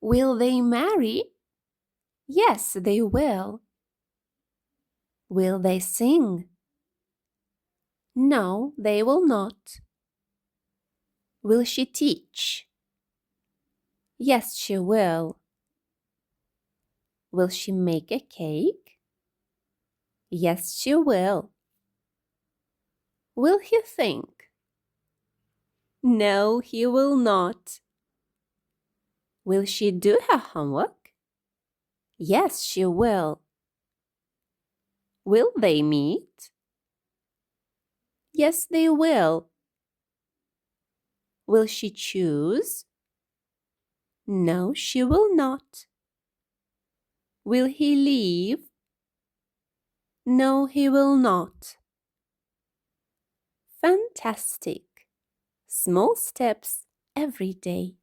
Will they marry? Yes, they will. Will they sing? No, they will not. Will she teach? Yes, she will. Will she make a cake? Yes, she will. Will he think? No, he will not. Will she do her homework? Yes, she will. Will they meet? Yes, they will. Will she choose? No, she will not. Will he leave? No, he will not. Fantastic. Small steps every day.